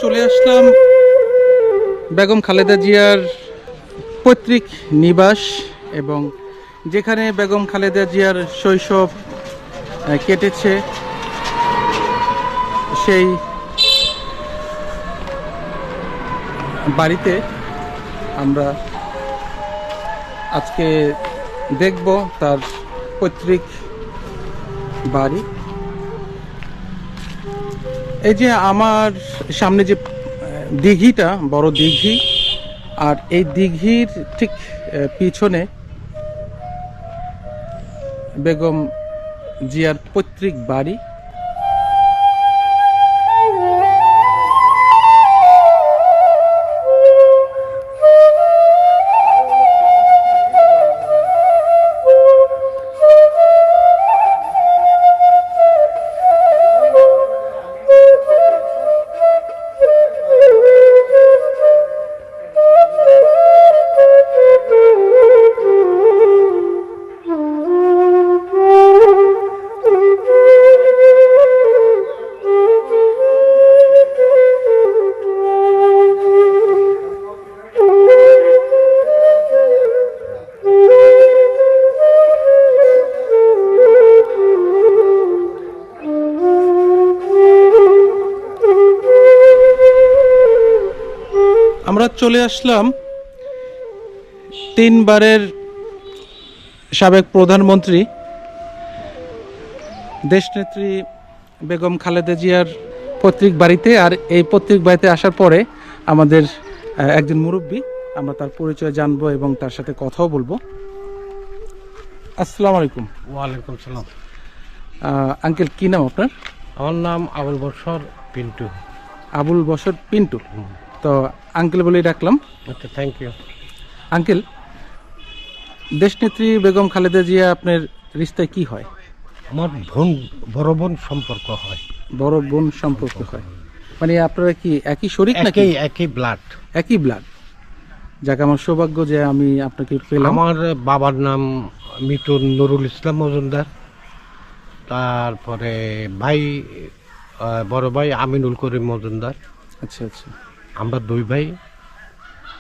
চলে আসলাম বেগম খালেদা জিয়ার পৈতৃক নিবাস এবং যেখানে বেগম খালেদা জিয়ার শৈশব কেটেছে সেই বাড়িতে আমরা আজকে দেখব তার পৈতৃক বাড়ি। এই যে আমার সামনে যে দিঘিটা, বড় দিঘি, আর এই দিঘির ঠিক পিছনে বেগম জিয়ার পৈতৃক বাড়ি। আমরা চলে আসলাম তিনবারের সাবেক প্রধানমন্ত্রী দেশনেত্রী বেগম খালেদা জিয়ার পৈতৃক বাড়িতে। আর এই পৈতৃক বাড়িতে আসার পরে আমাদের একজন মুরব্বী, আমরা তার পরিচয় জানবো এবং তার সাথে কথাও বলবো। আসসালামু আলাইকুম। ওয়ালাইকুম সালাম। আঙ্কেল, কি নাম আপনার? আমার নাম আবুল বশর পিন্টু। আবুল বশর পিন্টু। তো আঙ্কেল বলেই ডাকলাম। আচ্ছা, থ্যাংক ইউ। আঙ্কেল, দেশনেত্রী বেগম খালেদা জিয়া আপনার রিশতায় কি হয়? আমার বড় বোন সম্পর্ক হয়। বড় বোন সম্পর্ক হয়, মানে আপনারা কি একই শরীক নাকি? একই ব্লাড। একই ব্লাড। যাক, আমার সৌভাগ্য যে আমি আপনাকে পেলাম। আমার বাবার নাম মিতুন নুরুল ইসলাম মজুমদার, তারপরে ভাই বড় ভাই আমিনুল করিম মজুমদার। আচ্ছা আচ্ছা। আমরা দুই ভাই।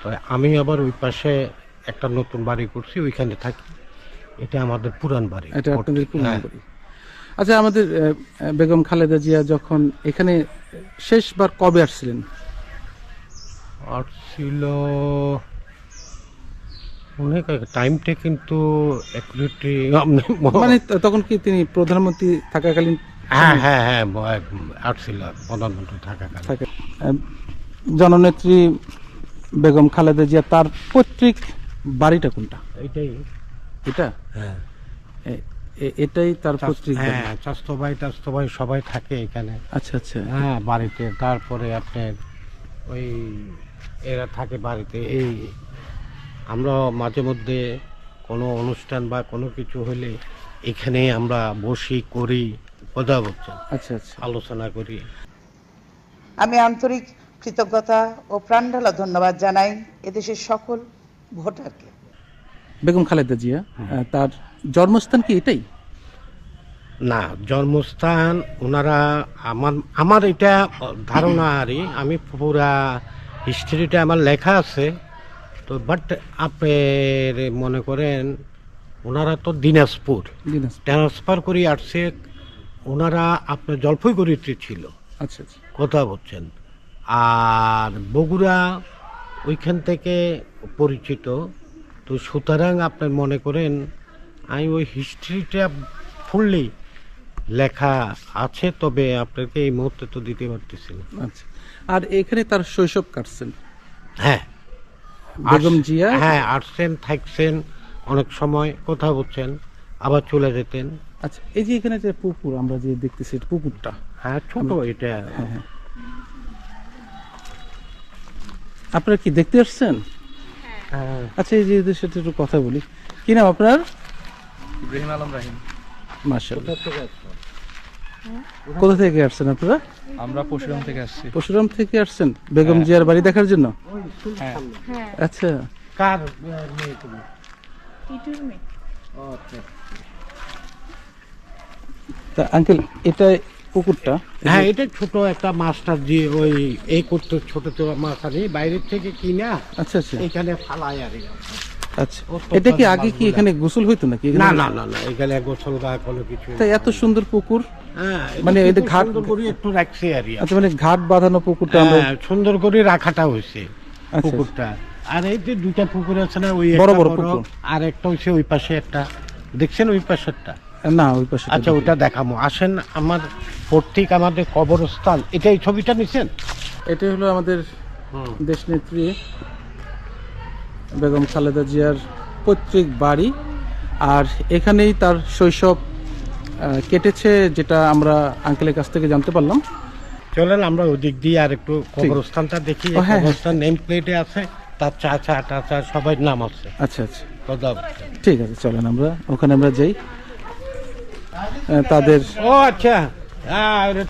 তো আমি আবার ওই পাশে একটা নতুন বাড়ি করছি, ওইখানে থাকি। এটা আমাদের পুরান বাড়ি। এটা আপনাদের পুরান বাড়ি। আচ্ছা, আমাদের বেগম খালেদা জিয়া যখন এখানে শেষবার কবে আসছিলেন? আর ছিল অনেক টাইমটা, কিন্তু মানে তখন কি তিনি প্রধানমন্ত্রী থাকাকালীন? হ্যাঁ হ্যাঁ হ্যাঁ, আসছিল প্রধানমন্ত্রী থাকাকালীন। জননেত্রী বেগম খালেদা জিয়া তার পৈতৃক বাড়িটা কোনটা? এইটাই। এটা? হ্যাঁ, এটাই তার পৈতৃক বাড়ি। হ্যাঁ, স্বাস্থ্য ভাই সবাই থাকে এখানে। আচ্ছা আচ্ছা। হ্যাঁ, বাড়িতে। তারপরে আপনার ওই এরা থাকে বাড়িতে। এই আমরা মাঝে মধ্যে কোনো অনুষ্ঠান বা কোনো কিছু হলে এখানে আমরা বসি, করি, কথা বলছি। আচ্ছা আচ্ছা, আলোচনা করি। আমি আন্তরিক কৃতজ্ঞতা ও প্রাণঢালা ধন্যবাদ জানাই এদেশের সকল ভোটারকে। বেগম খালেদা জিয়া তার জন্মস্থান কি এটাই? না, জন্মস্থান ওনারা আমার এটা ধারণা আরই, আমি পুরা হিস্ট্রিটা আমার লেখা আছে তো। বাট আপনার মনে করেন ওনারা তো দিনাজপুর ট্রান্সফার করে আসছে। ওনারা আপনার জলপাইগুড়িতে ছিল। আচ্ছা আচ্ছা, কথা বলছেন। আর বগুড়া ওইখান থেকে পরিচিত। তো সুতরাং আপনার মনে করেন আমি ওই হিস্ট্রিটা ফুললি লেখা আছে, তবে আপনাকে এই মুহূর্তে তো দিতে পারতেছি না। আচ্ছা। আর এখানে তার শৈশব কাটছেন? হ্যাঁ, বেগম জিয়া। হ্যাঁ, আসছেন, থাকছেন অনেক সময়, কথা বলছেন, আবার চলে যেতেন। আচ্ছা, এই যে এখানে যে পুকুর আমরা যে দেখতেছি, পুকুরটা হ্যাঁ ছোট এটা। হ্যাঁ, আপনারা কি দেখতে আসছেন? হ্যাঁ। আচ্ছা, এই যে সাথে একটু কথা বলি। কি নাম আপনার? ইব্রাহিম আলম রাহিম। মাশাআল্লাহ। কোথা থেকে আসছেন আপনারা? আমরা পরশুরাম থেকে আসছি। পরশুরাম থেকে আসছেন বেগম জিয়ার বাড়ি দেখার জন্য? হ্যাঁ। আচ্ছা। কার মেয়ে তুমি? টিটুর মেয়ে। তা আঙ্কেল, এটা পুকুরটা। হ্যাঁ, এটা ছোট একটা মাছটার দিয়ে ওই এই করতে ছোট ছোট মাছ আনি বাইরের থেকে কিনা আচ্ছা আচ্ছা এখানে ফালাই আর আচ্ছা। এটা কি আগে কি এখানে গোসল হইতো নাকি এখানে? না না না না, এখানে গোসল বা কোনো কিছু তাই এত সুন্দর পুকুর। হ্যাঁ, মানে মানে এটা এটা ঘাট সুন্দর করে একটু রাখছে আর কি। আচ্ছা, মানে ঘাট বাঁধানো পুকুরটা আমরা। হ্যাঁ, সুন্দর করে রাখাটা হয়েছে আচ্ছা। পুকুরটা। আর এই যে দুইটা পুকুর আছে না, ওই বড় একটা বড় বড় পুকুর। আর একটা হচ্ছে ওই পাশে একটা, দেখছেন ওই পাশেরটা? না, ওই পাশে আচ্ছা, ওটা দেখামো, আসেন। আমার পৈতৃক আমাদের কবরস্থান, এটা এই ছবিটা নিছেন? এটা হলো আমাদের দেশ নেত্রী বেগম খালেদা জিয়ার পৈতৃক বাড়ি, আর এখানেই তার শৈশব কেটেছে, যেটা আমরা আঙ্কেলের কাছ থেকে জানতে পারলাম। চলেন আমরা ওই দিক দিয়ে আর একটু কবরস্থানটা দেখি। ও, হ্যাঁ, কবরস্থান নেম প্লেটে আছে, তার চাচা টাচা সবাই নাম আছে। আচ্ছা আচ্ছা, কথা ঠিক আছে, চলেন আমরা ওখানে আমরা যাই। তাদের ও আচ্ছা,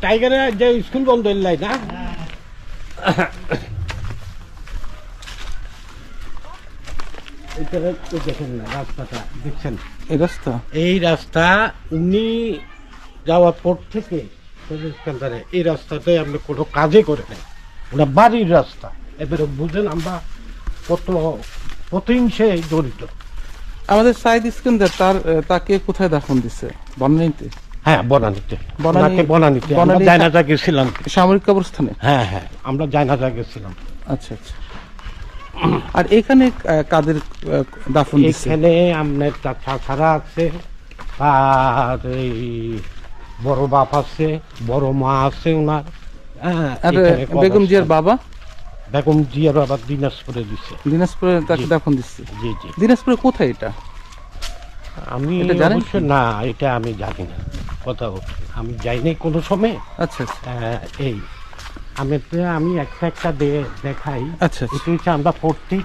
টাইগারের যে স্কুল বন্ধ হইলাই না? এটা দেখেন না, রাস্তাটা দেখছেন? এই রাস্তা, এই রাস্তা উনি যাওয়ার পর থেকে এই রাস্তাতে আমরা কোনো কাজে করে নাই, ওটা বাড়ির রাস্তা। এবারে বুঝেন আমরা কত প্রতিহিংসে জড়িত। আমাদের সাইদ ইস্কান্দার তাকে কোথায় দাফন দিছে? বনানীতে? হ্যাঁ, বনানীতে। বনানী- বনানীতে আমরা বনানী- জায়নাজা গেছিলাম। সামরিক কবরস্থানে? হ্যাঁ হ্যাঁ, আমরা জায়নাজা গেছিলাম। আচ্ছা আচ্ছা। আর এখানে কাদের দাফন দিছে? এখানে আপনার ছাড়া আছে, আর এই বড় বাপ আছে, বড় মা আছে ওনার। হ্যাঁ, আর এখানে বেগম জিয়ার বাবা? বেগম জিয়ার বাবা দিনাজপুরে দিছে। দিনাজপুরে তাকে জি। দাফন দিচ্ছে? জি জি। দিনাজপুরে কোথায় এটা? আমি এটা জানেন অবশ্য না, এটা আমি জানি না, কথা হচ্ছে আমি যাইনি কোনো সময়। আচ্ছা আচ্ছা এই আমি একটা দেখাই। আচ্ছা আচ্ছা। এটা হচ্ছে আমরা প্রত্যেক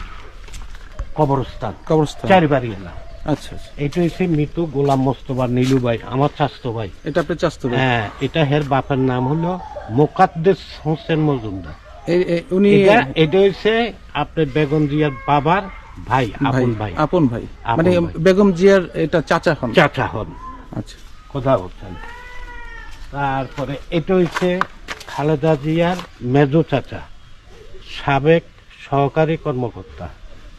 কবরস্থান কবরস্থান। চারিবাড়ি এলাম। আচ্ছা আচ্ছা। এটা হচ্ছে মৃত গোলাম মোস্তফা নীলু ভাই, আমার চাচতো ভাই। এটা আপনি চাস্তো ভাই? হ্যাঁ, এটা হের বাপের নাম হলো মোকাদ্দেস হোসেন মজুমদার। উনি এটা হচ্ছে আপনার বেগম জিয়ার বাবার ভাই, আপন ভাই। আপন ভাই, আপন মানে ভাই। বেগম জিয়ার এটা চাচা হন? চাচা হন। আচ্ছা। কথা বলছেন। তারপরে এটা হচ্ছে খালেদা জিয়ার মেজো চাচা, সাবেক সহকারী কর্মকর্তা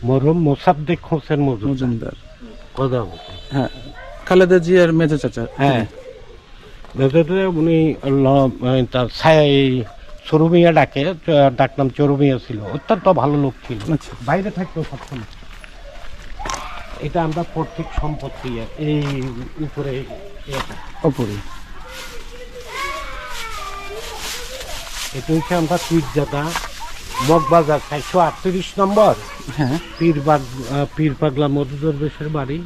মরহুম মোসাদ্দেক হোসেন মজুমদার। মজুমদার। কথা বলছেন। হ্যাঁ, খালেদা জিয়ার মেজো চাচা। হ্যাঁ, মেজোতে উনি তার চরুমিয়া ডাকনাম চরুমিয়া ছিল, অত্যন্ত ভালো লোক ছিল। আচ্ছা। বাইরে থাকতো সবসময়। এটা আমরা প্রত্যেক সম্পত্তি এই উপরে এটা। অপরে এটা হচ্ছে আমরা পীরজাদা মগবাজার 438 নম্বর হ্যাঁ। পীর পাগলা মধুদরবেশের বাড়ি।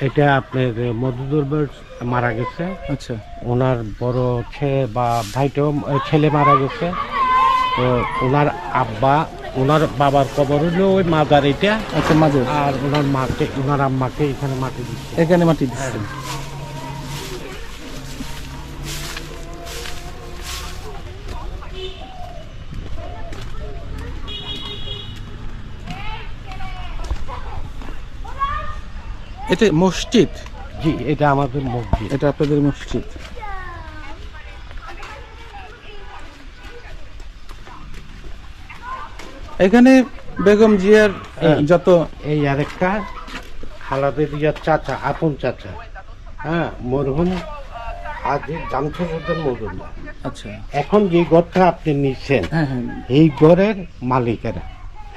এটা আপনার মধুদরবেশ মারা গেছে, আচ্ছা ওনার বড় ভাইটাও ছেলে মারা গেছে। তো ওনার ওনার বাবার কবর হলো ওই মাজার এটা। আচ্ছা, মাঝে আর ওনার আম্মাকে এখানে মাটি দিচ্ছে। এখানে মাটি দিচ্ছে। এটা মসজিদ? জি, এটা আমাদের মসজিদ। এটা আপনাদের মসজিদ। এখানে বেগম জিয়ার যত এই আরেকটা খালাদা জিয়ার চাচা, আপন চাচা, হ্যাঁ, মরহুম হাজী জামশেদউদ্দিন মজুমদার। আচ্ছা। এখন যে ঘরটা আপনি নিচ্ছেন, হ্যাঁ হ্যাঁ। এই ঘরের মালিকেরা,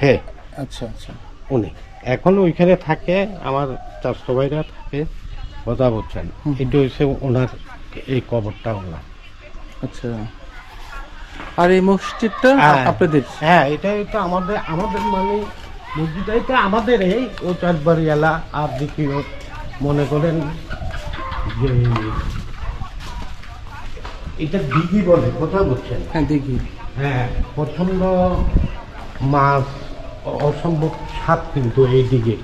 হ্যাঁ, আচ্ছা আচ্ছা। উনি এখন ওইখানে থাকে, আমার চাচতো ভাইরা থাকে। কথা বলছেন, এটা হচ্ছে ওনার এই কবরটা ওনার। আচ্ছা। আর এই মসজিদটা আপনাদের? হ্যাঁ, এটাই তো আমাদের মানে মসজিদটা এটা আমাদের এই ও চারবাড়ি এলা। আর দ্বিতীয় মনে করেন যে এটা দিঘি বলে, কথা বলছেন? হ্যাঁ, দিঘি। হ্যাঁ, প্রচন্ড মাছ, অসম্ভব স্বাদ কিন্তু এই দিকে।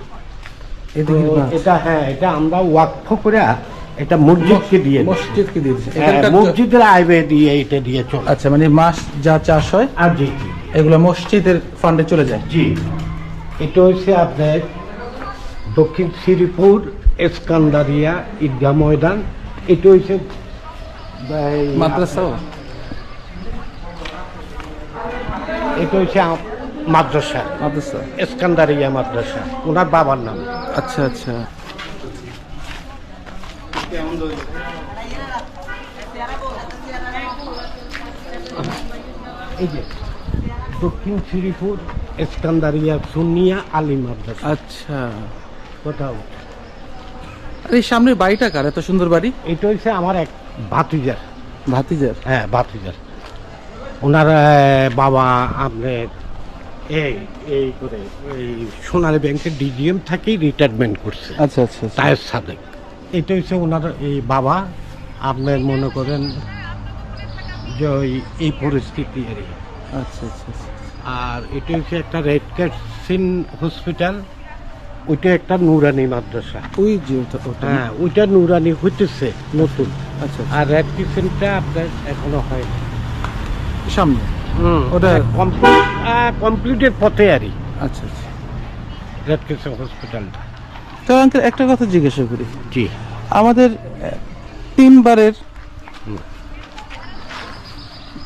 এদিকে এটা হ্যাঁ, এটা আমরা ওয়াকফ করে এটা মসজিদকে দিয়ে দিই। মসজিদকে দিয়েছে হ্যাঁ, এখানকার? মসজিদের আইবে দিয়ে এটা দিয়ে চলে। আচ্ছা, মানে মাছ যা চাষ হয় আর জি জি এগুলো মসজিদের ফান্ডে চলে যায়? জি। এটা হচ্ছে আপনার দক্ষিণ শ্রীপুর এসকান্দারিয়া ঈদগাহ ময়দান। এটা হচ্ছে মাদ্রাসাও? এটা হচ্ছে মাদ্রাসা, মাদ্রাসা। ইস্কান্দারিয়া মাদ্রাসা, ওনার বাবার নাম। আচ্ছা আচ্ছা। এই যে দক্ষিণ শ্রীপুর ইস্কান্দারিয়া সুন্নিয়া আলী মাদ্রাসা। আচ্ছা। কোথাও আর এই সামনের বাড়িটা কার, এত সুন্দর বাড়ি? এটা হচ্ছে আমার এক ভাতিজার। ভাতিজার? হ্যাঁ, ভাতিজার। ওনার বাবা আপনার এই এই করে এই সোনালী ব্যাংকের ডিজিএম থেকেই রিটায়ারমেন্ট করছে। আচ্ছা আচ্ছা আচ্ছা। তায়ের সাদেক। এটা হচ্ছে ওনার এই বাবা, আপনার মনে করেন যে এই পরিস্থিতি আর কি। আচ্ছা আচ্ছা আচ্ছা। আর এটা হচ্ছে একটা রেড ক্রিসেন্ট হসপিটাল, ওইটা একটা নুরানি মাদ্রাসা। ওই যে ওটা। হ্যাঁ, ওইটা নুরানি হইতেছে নতুন। আচ্ছা আচ্ছা। আর রেড ক্রিসেন্টটা আপনার এখনো হয় সামনে ওটা কমপ্লিটের পথে আরই। আচ্ছা আচ্ছা। রেড ক্রিসেন্ট হসপিটালটা। তো আঙ্কেল একটা কথা জিজ্ঞাসা করি, জি। আমাদের 3 বারের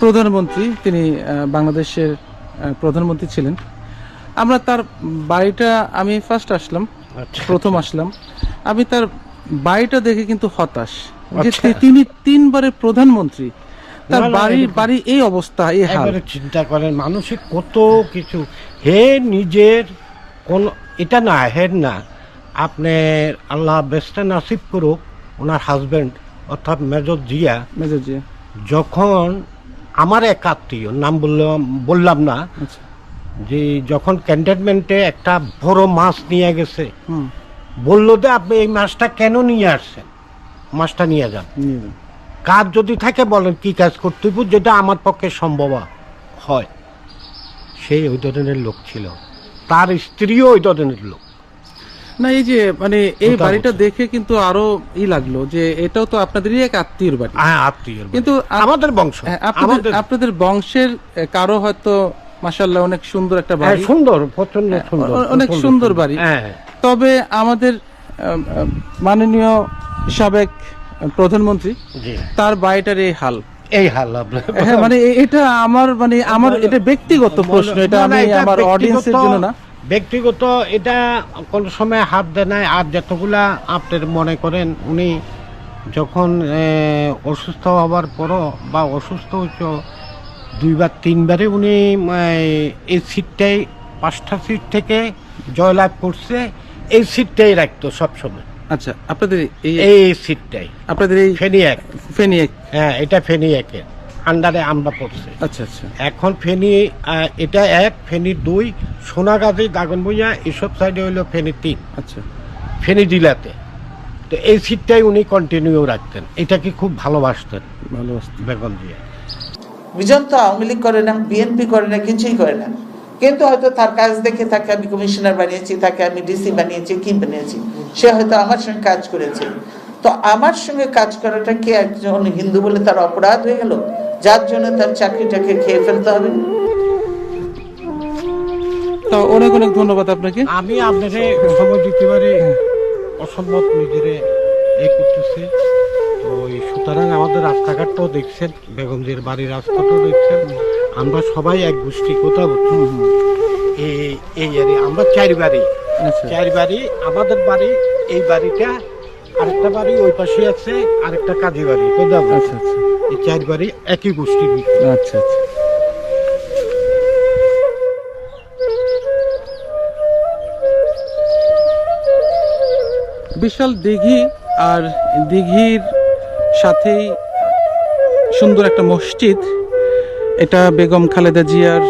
প্রধানমন্ত্রী, তিনি বাংলাদেশের প্রধানমন্ত্রী ছিলেন। আমরা তার বাড়িটা, আমি ফার্স্ট আসলাম, আচ্ছা। প্রথম আসলাম, আমি তার বাড়িটা দেখে কিন্তু হতাশ যে আচ্ছা। তিনি 3 বারের প্রধানমন্ত্রী, তার না, না, বাড়ি এই অবস্থা, এই হাল। এবারে চিন্তা করেন, মানুষের কত কিছু, হে নিজের কোন এটা না, হের না, আপনার আল্লাহ বেস্টা নাসিব করুক, ওনার হাজবেন্ড অর্থাৎ মেজর জিয়া, মেজর জি। যখন আমার এক আত্মীয়, নাম বললাম না, আচ্ছা। যে যখন ক্যান্টনমেন্টে একটা বড় মাছ নিয়ে গেছে, হুম। বললো যে আপনি এই মাছটা কেন নিয়ে আসছেন, মাছটা নিয়ে যান, নিয়ে যান। কাজ যদি থাকে বলেন কি কাজ করতে হবে, যেটা আমার পক্ষে সম্ভব হয়। সেই ওই ধরনের লোক ছিল, তার স্ত্রীও ওই ধরনের লোক। না, এই যে মানে এই ওটা বাড়িটা বলছি। দেখে কিন্তু আরো লাগলো যে এটাও তো আপনাদেরই এক আত্মীয়ের বাড়ি। হ্যাঁ, আত্মীয়, কিন্তু আমাদের বংশ। হ্যাঁ, আমাদের আপনাদের বংশের কারো হয়তো মাশাআল্লাহ অনেক সুন্দর একটা বাড়ি, সুন্দর, প্রচন্ড সুন্দর, অনেক সুন্দর বাড়ি। হ্যাঁ, তবে আমাদের মাননীয় সাবেক প্রধানমন্ত্রী, জি, তার বাড়িটার এই হাল। এই হাল আপনার। হ্যাঁ, মানে এটা আমার এটা ব্যক্তিগত প্রশ্ন, এটা আমি আমার অডিয়েন্সের জন্য না। ব্যক্তিগত, এটা কোন সময় হাত দেয় নাই। আর যতগুলা আপনার মনে করেন, উনি যখন অসুস্থ হওয়ার পরও বা অসুস্থ হয়েছ 2-3বারে উনি এই সিটটাই, 5টা সিট থেকে জয়লাভ করছে, এই সিটটাই রাখতো সবসময়। আচ্ছা, আপনাদের এই সিটটাই আপনাদের এই ফেনী এক। ফেনী এক। হ্যাঁ, এটা ফেনী একের আন্ডারে আমরা পড়ছে। আচ্ছা আচ্ছা। এখন ফেনী এটা 1, ফেনী 2, সোনাগাজী, দাগনভূঞা, এসব সাইডে হইলো ফেনী 3, আচ্ছা। ফেনী জেলাতে। তো এই সিটটাই উনি কন্টিনিউ রাখতেন, এটাকে খুব ভালোবাসতেন ভালোবাসতেন বেগম জিয়া। বিজন তো আওয়ামী লীগ করে না, বিএনপি করে না, কিছুই করে না, কিন্তু হয়তো তার কাজ দেখে তাকে আমি কমিশনার বানিয়েছি, তাকে আমি ডিসি বানিয়েছি, কি বানিয়েছি, সে হয়তো আমার সঙ্গে কাজ করেছে। তো আমার সঙ্গে কাজ করাটা কি একজন হিন্দু বলে তার অপরাধ হয়ে গেল, যার জন্য তার চাকরিটাকে খেয়ে ফেলতে হবে? তো অনেক অনেক ধন্যবাদ আপনাকে। আমি আপনাকে সময় দিতে পারি, অসম্ভব নিজেরে এই করতেছে। তো সুতরাং আমাদের রাস্তাঘাটটাও দেখছেন, বেগমজির বাড়ির রাস্তাটাও দেখছেন, আমরা সবাই এক গোষ্ঠী, কথা বলছি। এই আমরা 4 বাড়ি, আচ্ছা 4 বাড়ি, আমাদের বাড়ি, এই বাড়িটা, আরেকটা বাড়ি ওই পাশে আছে, আরেকটা কাজী বাড়ি, কথা বলছি। আচ্ছা আচ্ছা এই 4 বাড়ি একই গোষ্ঠীর। আচ্ছা আচ্ছা। বিশাল দিঘি, আর দিঘির সাথেই সুন্দর একটা মসজিদ। এটা বেগম খালেদা জিয়ার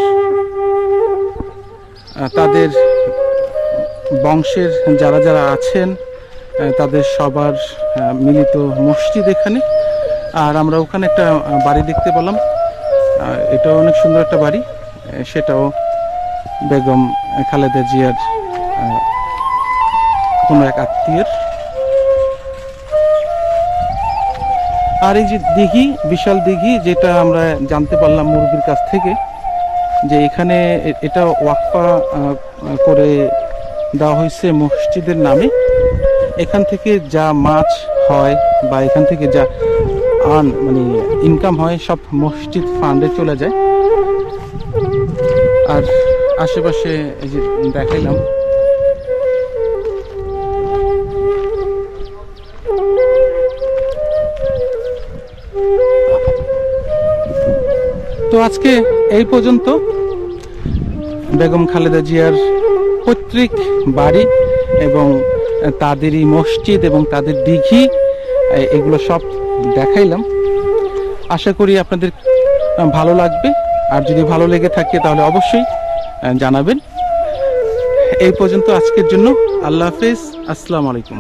তাদের বংশের যারা যারা আছেন তাদের সবার মিলিত মসজিদ এখানে। আর আমরা ওখানে একটা বাড়ি দেখতে পেলাম, এটাও অনেক সুন্দর একটা বাড়ি, সেটাও বেগম খালেদা জিয়ার কোনো এক আত্মীয়ের। আর এই যে দিঘি, বিশাল দিঘি, যেটা আমরা জানতে পারলাম মুরগির কাছ থেকে, যে এখানে এটা ওয়াকফা করে দেওয়া হয়েছে মসজিদের নামে। এখান থেকে যা মাছ হয় বা এখান থেকে যা মানে ইনকাম হয় সব মসজিদ ফান্ডে চলে যায়। আর আশেপাশে এই যে দেখাইলাম, তো আজকে এই পর্যন্ত। বেগম খালেদা জিয়ার পৈতৃক বাড়ি এবং তাদেরই মসজিদ এবং তাদের দিঘি, এগুলো সব দেখাইলাম। আশা করি আপনাদের ভালো লাগবে, আর যদি ভালো লেগে থাকে তাহলে অবশ্যই জানাবেন। এই পর্যন্ত আজকের জন্য। আল্লাহ হাফেজ, আসসালামু আলাইকুম।